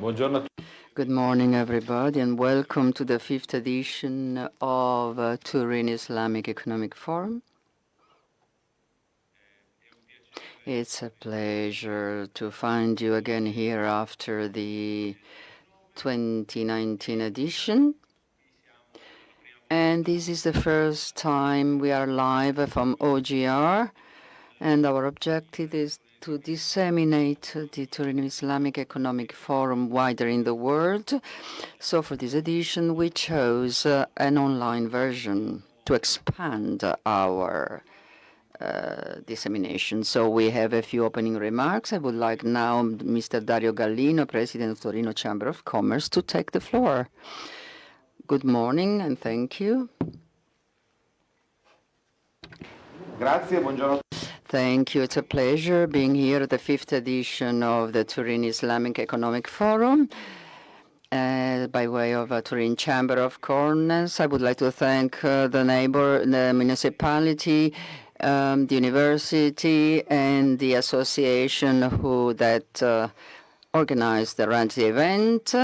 Good morning, everybody, and welcome to the 5th edition of Turin Islamic Economic Forum. It's a pleasure to find you again here after the 2019 edition. And this is the first time we are live from OGR, and our objective is to disseminate the Turin Islamic Economic Forum wider in the world. So for this edition, we chose an online version to expand our dissemination. So we have a few opening remarks. I would like now Mr. Dario Gallino, President of Torino Chamber of Commerce, to take the floor. Good morning and thank you. Grazie, buongiorno. Thank you. It's a pleasure being here at the 5th edition of the Turin Islamic Economic Forum. By way of Turin Chamber of Commerce, I would like to thank the municipality, the university, and the association that organized the event.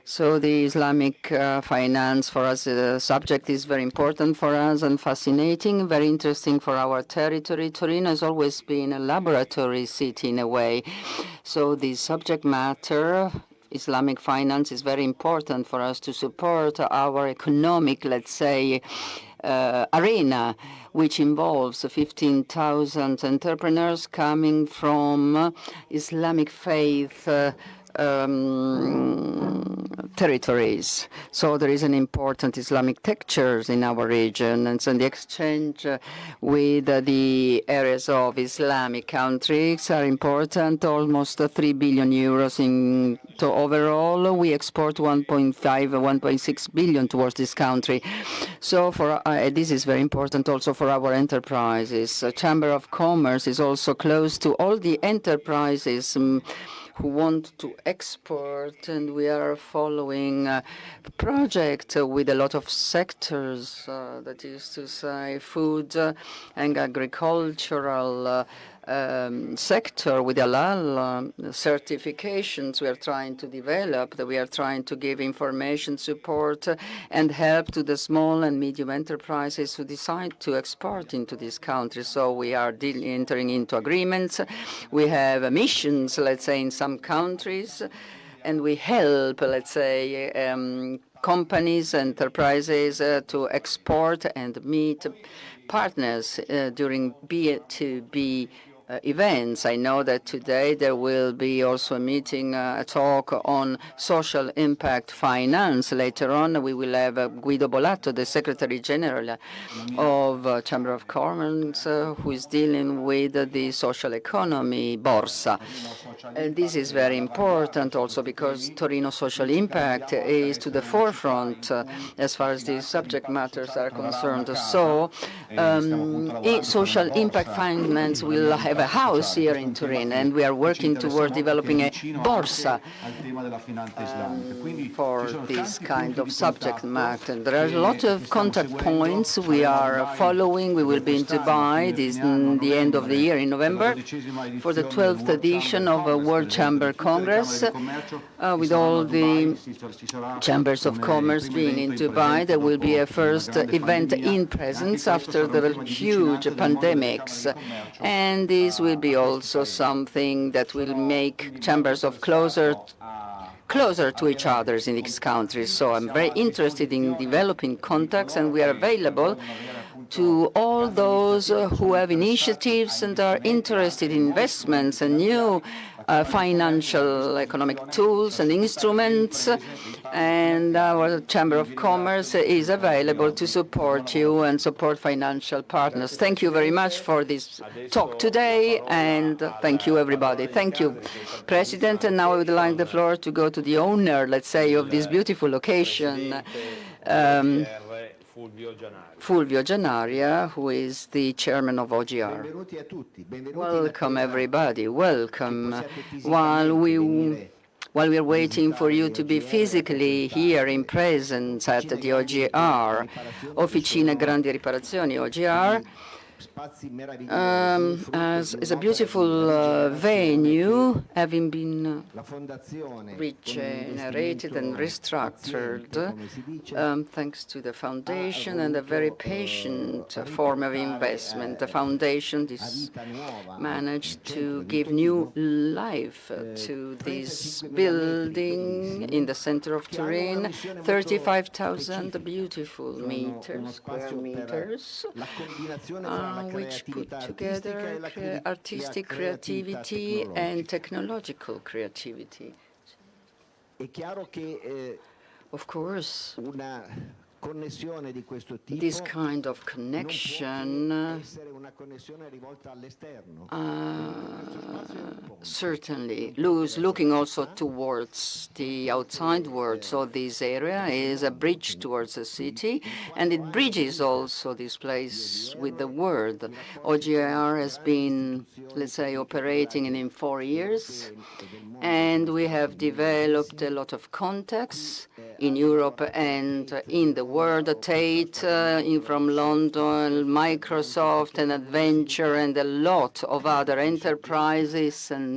So the Islamic finance for us, the subject is very important for us and fascinating, very interesting for our territory. Turin has always been a laboratory city in a way. So the subject matter, Islamic finance, is very important for us to support our economic, let's say, arena, which involves 15,000 entrepreneurs coming from Islamic faith territories. So there is an important Islamic textures in our region, and so the exchange with the areas of Islamic countries are important. Almost 3 billion euros in overall. We export 1.5, 1.6 billion towards this country. So for this is very important also for our enterprises. Chamber of Commerce is also close to all the enterprises who want to export, and we are following a project with a lot of sectors, that is to say food and agricultural sector with halal certifications we are trying to develop, that we are trying to give information support and help to the small and medium enterprises who decide to export into this country. So we are entering into agreements. We have missions, let's say, in some countries, and we help, let's say, companies, enterprises to export and meet partners during B2B events. I know that today there will be also a meeting, a talk on social impact finance. Later on, we will have Guido Bolato, the Secretary General of Chamber of Commerce, who is dealing with the social economy, Borsa. And this is very important also because Torino social impact is to the forefront as far as these subject matters are concerned. So social impact finance will have a house here in Turin, and we are working toward developing a Borsa for this kind of subject matter. There are a lot of contact points we are following. We will be in Dubai the end of the year in November for the 12th edition of World Chamber Congress, with all the chambers of commerce being in Dubai. There will be a first event in presence after the huge pandemics, and this will be also something that will make chambers of closer to each other in these countries. So I'm very interested in developing contacts, and we are available to all those who have initiatives and are interested in investments and new financial economic tools and instruments. And our Chamber of Commerce is available to support you and support financial partners. Thank you very much for this talk today, and thank you, everybody. Thank you, President. And now I would like the floor to go to the owner, let's say, of this beautiful location, Fulvio Gianaria, who is the chairman of OGR. Welcome, everybody. Welcome. While we are waiting for you to be physically here in presence at the OGR, Officina Grandi Riparazioni, OGR, as a beautiful venue, having been regenerated and restructured thanks to the foundation and a very patient form of investment. The foundation managed to give new life to this building in the center of Turin, 35,000 beautiful square meters, which put together artistic creativity and technological creativity. Of course, this kind of connection certainly looking also towards the outside world. So this area is a bridge towards the city, and it bridges also this place with the world. OGR has been, let's say, operating in 4 years, and we have developed a lot of contacts in Europe and in the world. Tate from London, Microsoft and Adventure, and a lot of other enterprises and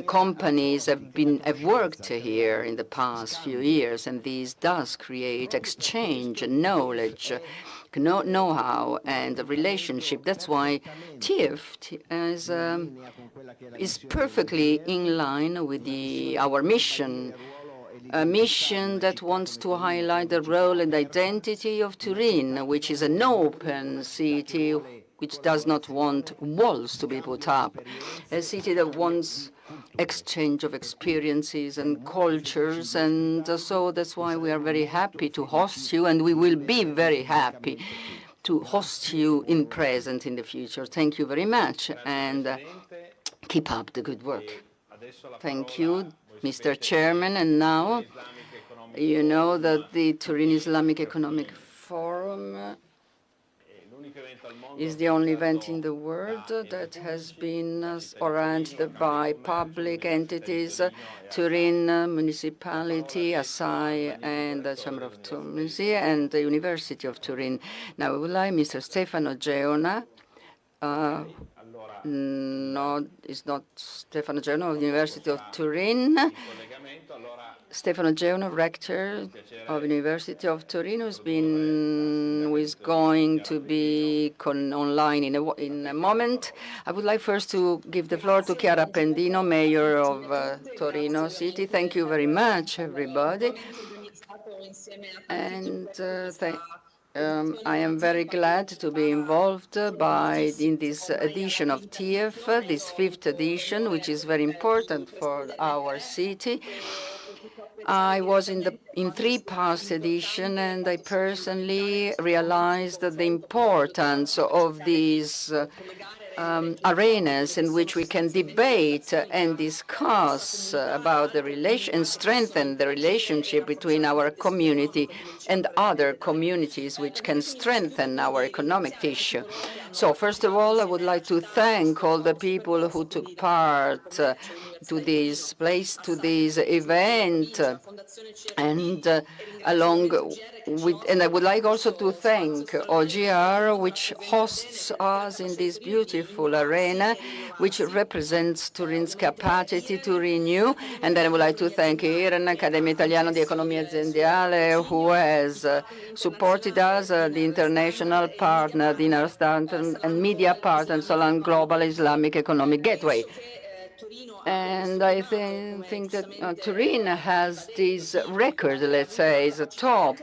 companies have worked here in the past few years, and this does create exchange, knowledge, know-how, and a relationship. That's why TIEF is perfectly in line with our mission. A mission that wants to highlight the role and identity of Turin, which is an open city which does not want walls to be put up, a city that wants exchange of experiences and cultures, and so that's why we are very happy to host you, and we will be very happy to host you in present in the future. Thank you very much, and keep up the good work. Thank you, Mr. Chairman. And now, you know that the Turin Islamic Economic Forum is the only event in the world that has been arranged by public entities, Turin Municipality, Assai, and the Chamber of Tunisia, and the University of Turin. Now, I would like Mr. Stefano Geona. No, it's not Stefano Geona of the University of Turin. Stefano Geona, rector of the University of Turin, who is going to be online in a moment. I would like first to give the floor to Chiara Pendino, mayor of Torino City. Thank you very much, everybody. And I am very glad to be involved in this edition of TIEF, this 5th edition, which is very important for our city. I was in 3 past editions, and I personally realized the importance of these arenas in which we can debate and discuss about the relation and strengthen the relationship between our community and other communities, which can strengthen our economic tissue. So first of all, I would like to thank all the people who took part to this event, and and I would like also to thank OGR, which hosts us in this beautiful arena, which represents Turin's capacity to renew. And then I would like to thank IRN, Accademia Italiana di Economia Aziendale, who has supported us, the international partner, the international and media partner, Salon Global Islamic Economic Gateway. And I think that Turin has this record, let's say, is a top,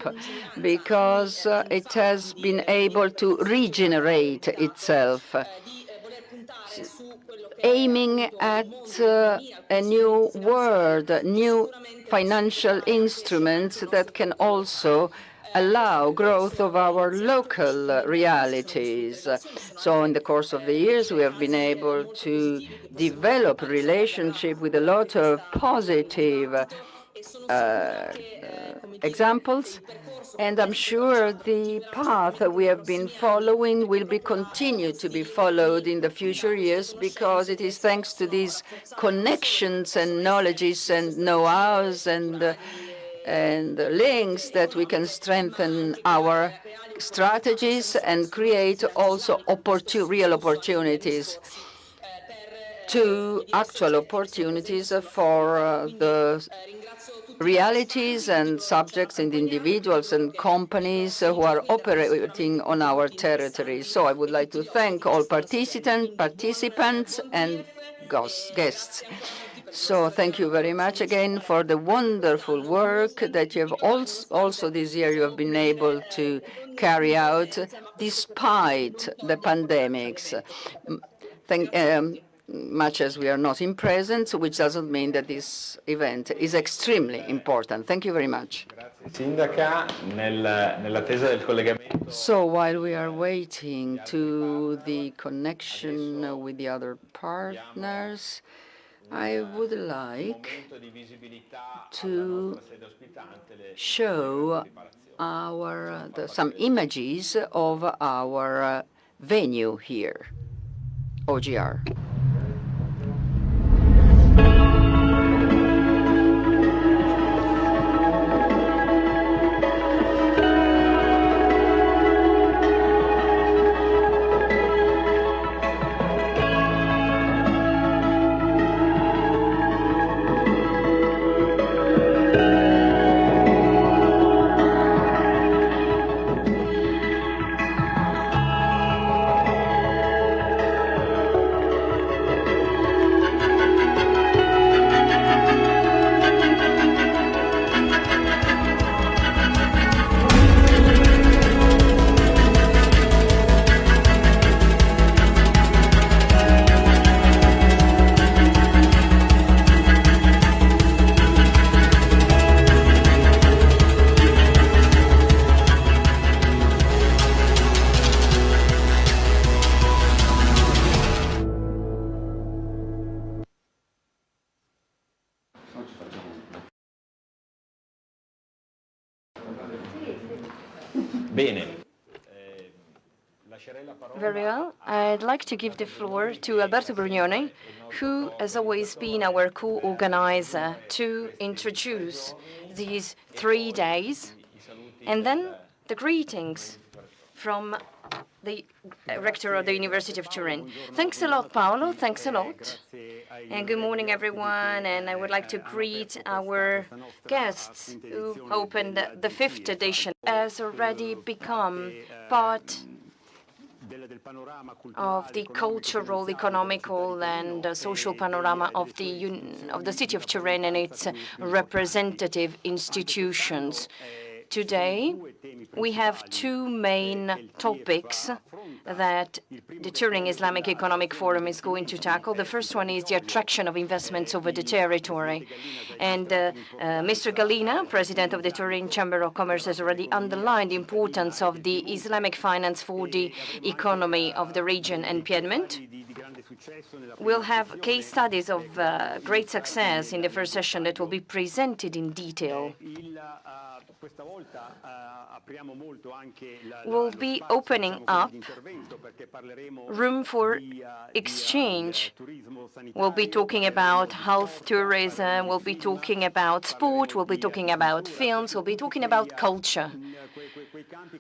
because it has been able to regenerate itself, aiming at a new world, new financial instruments that can also allow growth of our local realities. So in the course of the years, we have been able to develop a relationship with a lot of positive examples, and I'm sure the path that we have been following will be continued to be followed in the future years, because it is thanks to these connections and knowledges and know-hows and and links that we can strengthen our strategies and create also real opportunities, to actual opportunities for the realities and subjects and individuals and companies who are operating on our territory. So I would like to thank all participants and guests. So thank you very much again for the wonderful work that you have also this year you have been able to carry out despite the pandemics. Much as we are not in presence, which doesn't mean that this event is extremely important. Thank you very much. Sindaca, nell'attesa del collegamento. So while we are waiting to the connection with the other partners, I would like to show some images of our venue here, OGR. Very well. I'd like to give the floor to Alberto Brugnone, who has always been our co-organizer, to introduce these 3 days, and then the greetings from the rector of the University of Turin. Thanks a lot, Paolo. Thanks a lot. And good morning, everyone. And I would like to greet our guests who opened the 5th edition. Has already become part of the cultural, economical, and social panorama of the city of Turin and its representative institutions. Today, we have 2 main topics that the Turin Islamic Economic Forum is going to tackle. The first one is the attraction of investments over the territory. And Mr. Gallina, president of the Turin Chamber of Commerce, has already underlined the importance of the Islamic finance for the economy of the region and Piedmont. We'll have case studies of great success in the first session that will be presented in detail. We'll be opening up room for exchange. We'll be talking about health tourism, we'll be talking about sport, we'll be talking about films, we'll be talking about culture.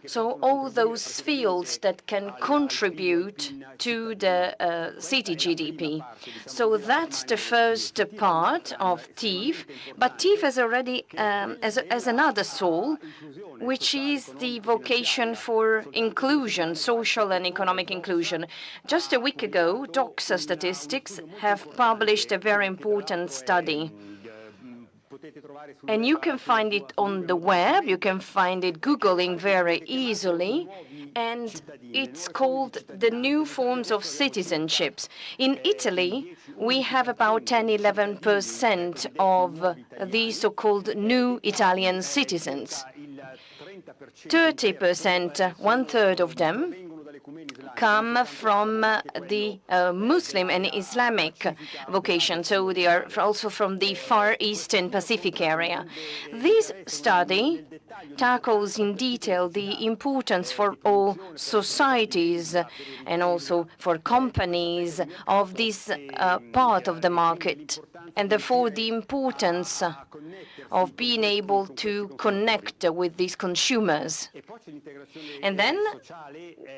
So all those fields that can contribute to the city GDP. So that's the first part of TIEF, but TIEF has already as another soul, which is the vocation for inclusion, social and economic inclusion. Just a week ago, Doxa Statistics have published a very important study. And you can find it on the web, you can find it Googling very easily, and it's called The New Forms of Citizenships. In Italy, we have about 10-11% of the so-called new Italian citizens. 30%, 1/3 of them, come from the Muslim and Islamic vocation, so they are also from the Far Eastern Pacific area. This study tackles in detail the importance for all societies and also for companies of this part of the market, and therefore the importance of being able to connect with these consumers. And then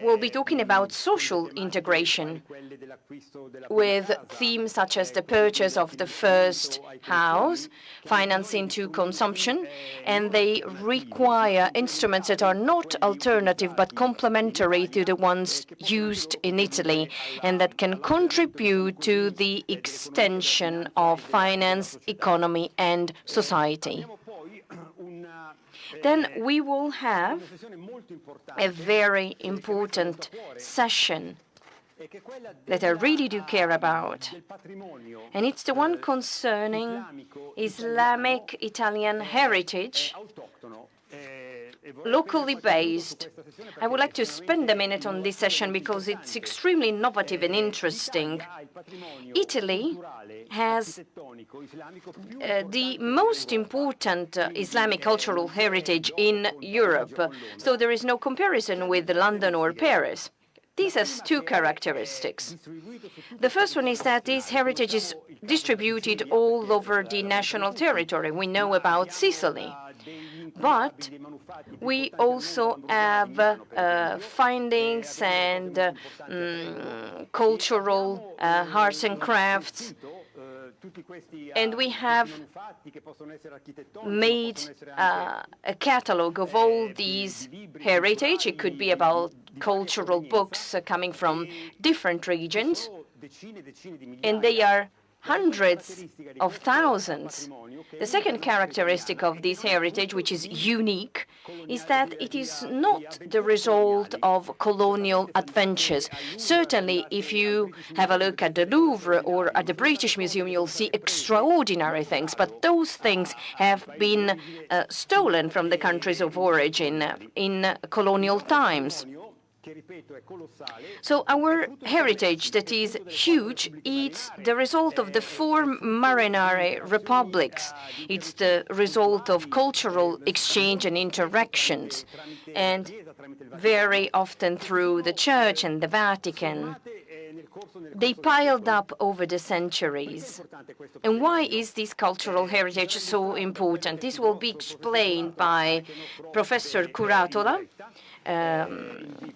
we'll be talking about social integration with themes such as the purchase of the first house, financing to consumption, and they require instruments that are not alternative but complementary to the ones used in Italy and that can contribute to the extension of finance, economy, and society. Then we will have a very important session that I really do care about, and it's the one concerning Islamic Italian heritage, locally based. I would like to spend a minute on this session because it's extremely innovative and interesting. Italy has the most important Islamic cultural heritage in Europe, so there is no comparison with London or Paris. This has two characteristics. The first one is that this heritage is distributed all over the national territory. We know about Sicily, but we also have findings and cultural arts and crafts, and we have made a catalog of all these heritage. It could be about cultural books coming from different regions, and they are hundreds of thousands. The second characteristic of this heritage, which is unique, is that it is not the result of colonial adventures. Certainly, if you have a look at the Louvre or at the British Museum, you'll see extraordinary things, but those things have been stolen from the countries of origin in colonial times. So our heritage that is huge, it's the result of the four marinare republics. It's the result of cultural exchange and interactions, and very often through the Church and the Vatican. They piled up over the centuries. And why is this cultural heritage so important? This will be explained by Professor Curatola,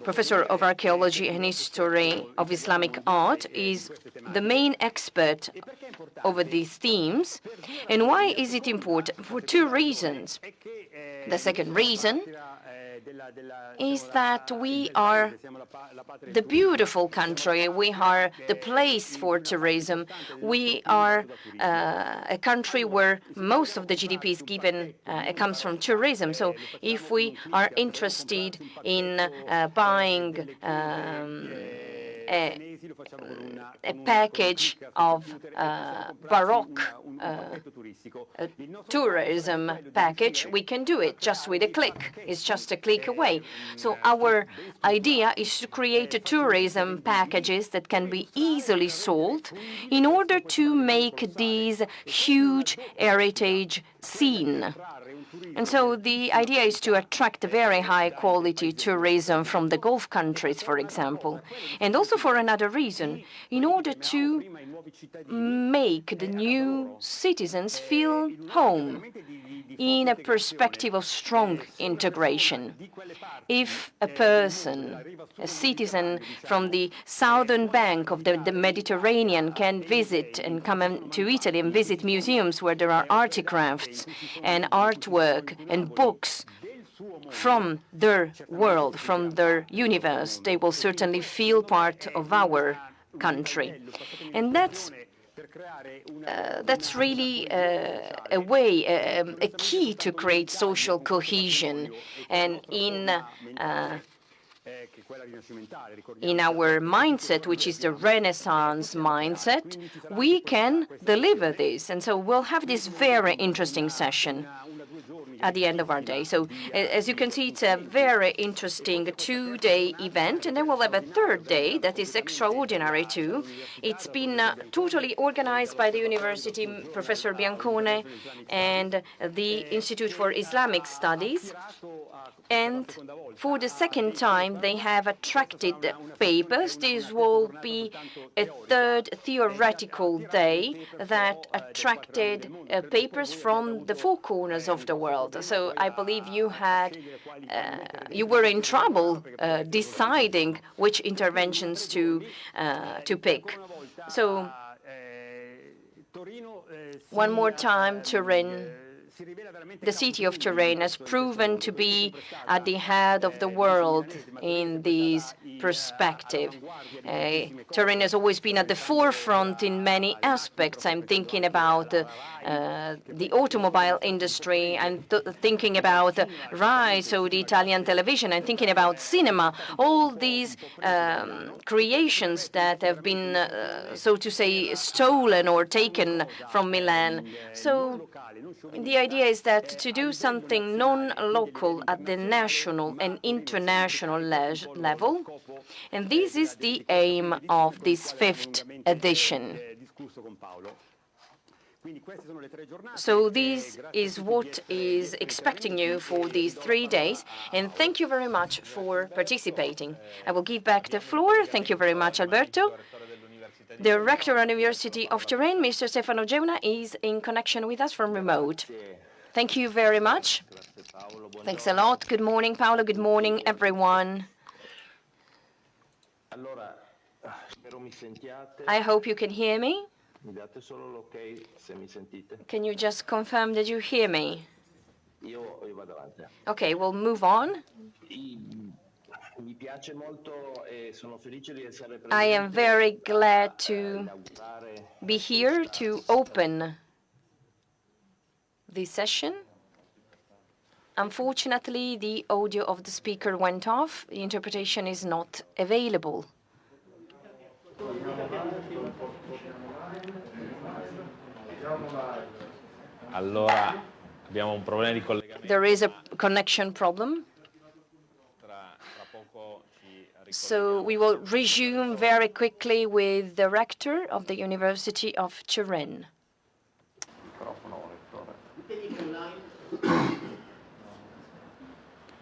Professor of Archaeology and History of Islamic Art, is the main expert over these themes. And why is it important? For two reasons. The second reason is that we are the beautiful country, we are the place for tourism, we are a country where most of the GDP is given, it comes from tourism. So if we are interested in buying a package of Baroque tourism package, we can do it just with a click. It's just a click away. So our idea is to create tourism packages that can be easily sold in order to make these huge heritage seen. And so the idea is to attract very high-quality tourism from the Gulf countries, for example, and also for another reason, in order to make the new citizens feel home in a perspective of strong integration. If a person, a citizen from the southern bank of the Mediterranean can visit and come to Italy and visit museums where there are artifacts and artwork and books from their world, from their universe, they will certainly feel part of our country. And that's really a way, a key to create social cohesion. And in our mindset, which is the Renaissance mindset, we can deliver this. And so we'll have this very interesting session. at the end of our day. So as you can see, it's a very interesting 2-day event, and then we'll have a third day that is extraordinary too. It's been totally organized by the university, Professor Biancone, and the Institute for Islamic Studies. And for the second time, they have attracted papers. This will be a third theoretical day that attracted papers from the four corners of the world. So I believe you were in trouble deciding which interventions to pick. So one more time, Turin. The city of Turin has proven to be at the head of the world in this perspective. Turin has always been at the forefront in many aspects. I'm thinking about the automobile industry. I'm thinking about RAI, so the Italian television. I'm thinking about cinema. All these creations that have been, so to say, stolen or taken from Milan. So the idea is that to do something non-local at the national and international level, and this is the aim of this 5th edition. So this is what is expecting you for these 3 days, and thank you very much for participating. I will give back the floor. Thank you very much, Alberto. The rector of the University of Turin, Mr. Stefano Geuna, is in connection with us from remote. Thank you very much. Thanks a lot. Good morning, Paolo. Good morning, everyone. I hope you can hear me. Can you just confirm that you hear me? Okay, we'll move on. I am very glad to be here to open this session. Unfortunately, the audio of the speaker went off. The interpretation is not available. Allora, abbiamo un problema di collegamento. There is a connection problem. So we will resume very quickly with the rector of the University of Turin.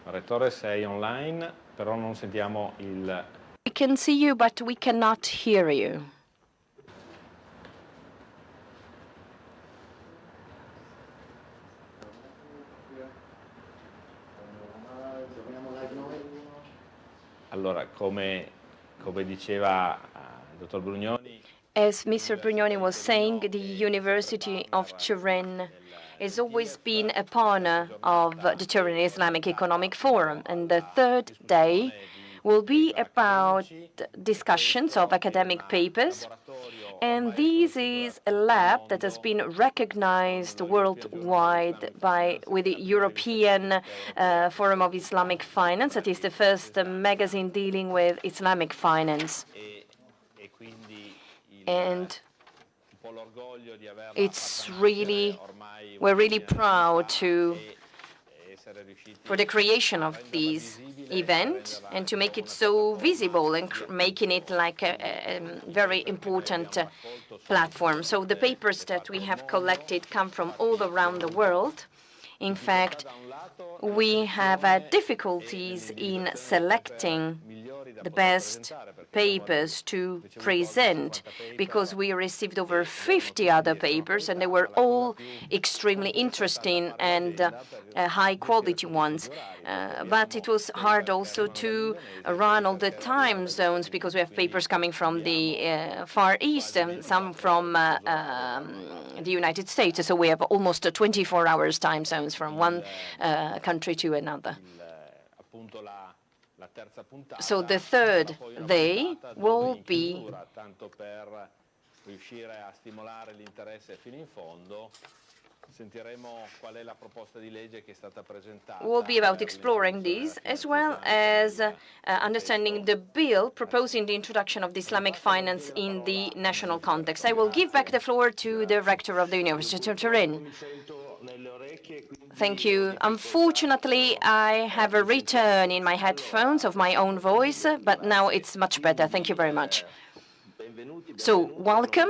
Rettore, sei online, però non sentiamo il... We can see you, but we cannot hear you. Allora, come diceva il dottor Brugnoni... As Mr. Brugnoni was saying, the University of Turin has always been a partner of the Turin Islamic Economic Forum, and the third day will be about discussions of academic papers. And this is a lab that has been recognized worldwide with the European Forum of Islamic Finance. That is the first magazine dealing with Islamic finance. And we're really proud for the creation of this event and to make it so visible and making it like a very important platform. So the papers that we have collected come from all around the world. In fact, we have had difficulties in selecting the best papers to present because we received over 50 other papers, and they were all extremely interesting and high-quality ones. But it was hard also to run all the time zones because we have papers coming from the Far East and some from the United States. So we have almost 24 hours time zones from one country to another. So the third day will be about exploring these, as well as understanding the bill proposing the introduction of the Islamic finance in the national context. I will give back the floor to the rector of the University of Turin. Thank you. Unfortunately, I have a return in my headphones of my own voice, but now it's much better. Thank you very much. So, welcome.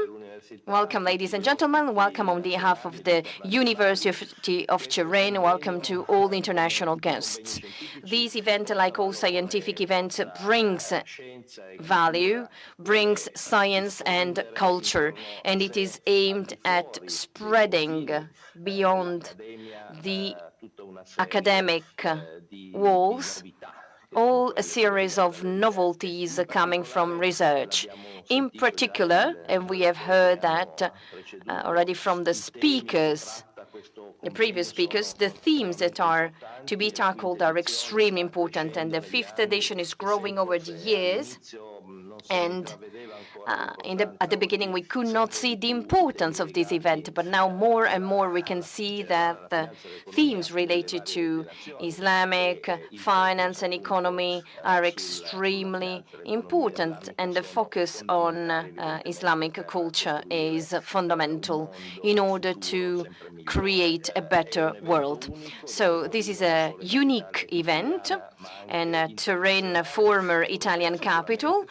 Welcome, ladies and gentlemen. Welcome on behalf of the University of Turin. Welcome to all international guests. This event, like all scientific events, brings value, brings science and culture, and it is aimed at spreading beyond the academic walls all a series of novelties coming from research. In particular, and we have heard that already from the speakers, the previous speakers, the themes that are to be tackled are extremely important, and the fifth edition is growing over the years. And at the beginning, we could not see the importance of this event, but now more and more we can see that the themes related to Islamic, finance and economy are extremely important, and the focus on Islamic culture is fundamental in order to create a better world. So this is a unique event, and Turin, former Italian capital,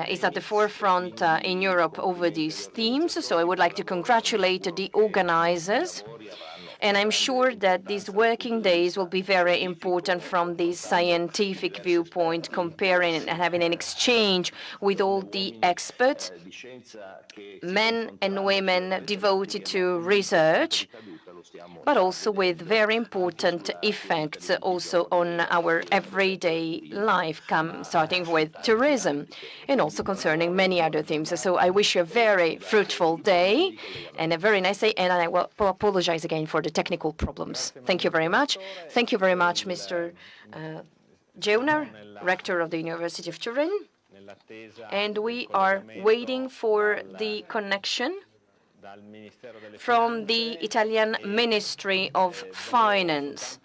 is at the forefront in Europe over these themes. So I would like to congratulate the organizers. And I'm sure that these working days will be very important from the scientific viewpoint, comparing and having an exchange with all the experts, men and women devoted to research, but also with very important effects also on our everyday life, starting with tourism and also concerning many other themes. So I wish you a very fruitful day and a very nice day, and I will apologize again for the technical problems. Thank you very much. Thank you very much, Mr. Jeuner, Rector of the University of Turin. And we are waiting for the connection from the Italian Ministry of Finance.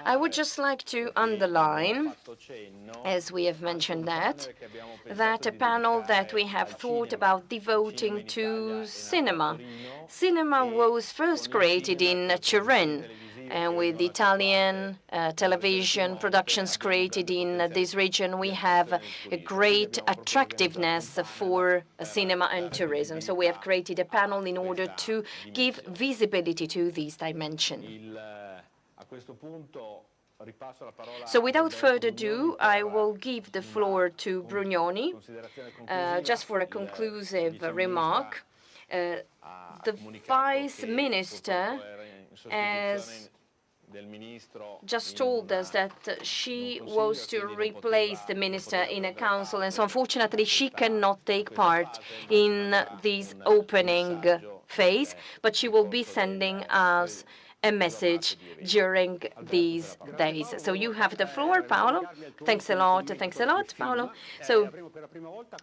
I would just like to underline, as we have mentioned that a panel that we have thought about devoting to cinema. Cinema was first created in Turin, and with Italian television productions created in this region, we have a great attractiveness for cinema and tourism. So we have created a panel in order to give visibility to this dimension. So without further ado, I will give the floor to Brugnoni, just for a conclusive remark. The Vice Minister has just told us that she was to replace the minister in a council, and so unfortunately she cannot take part in this opening phase, but she will be sending us a message during these days. So you have the floor, Paolo. Thanks a lot, Paolo. So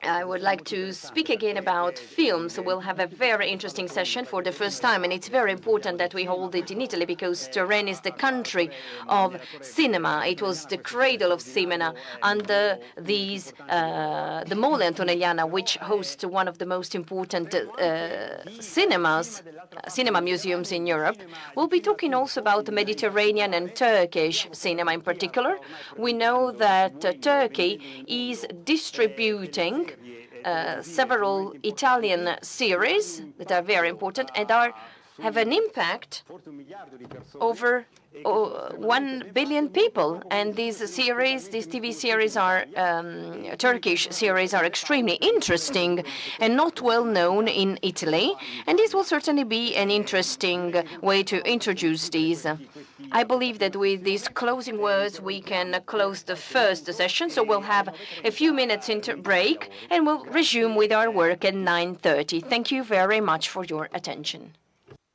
I would like to speak again about films. We'll have a very interesting session for the first time, and it's very important that we hold it in Italy because Turin is the country of cinema. It was the cradle of cinema under these the Mole Antonelliana, which hosts one of the most important cinema museums in Europe. We'll be talking also about the Mediterranean and Turkish cinema in particular. We know that Turkey is distributing several Italian series that are very important and have an impact over 1 billion people. And these TV series are, Turkish series are extremely interesting and not well known in Italy. And this will certainly be an interesting way to introduce these. I believe that with these closing words, we can close the first session. So we'll have a few minutes break and we'll resume with our work at 9:30. Thank you very much for your attention.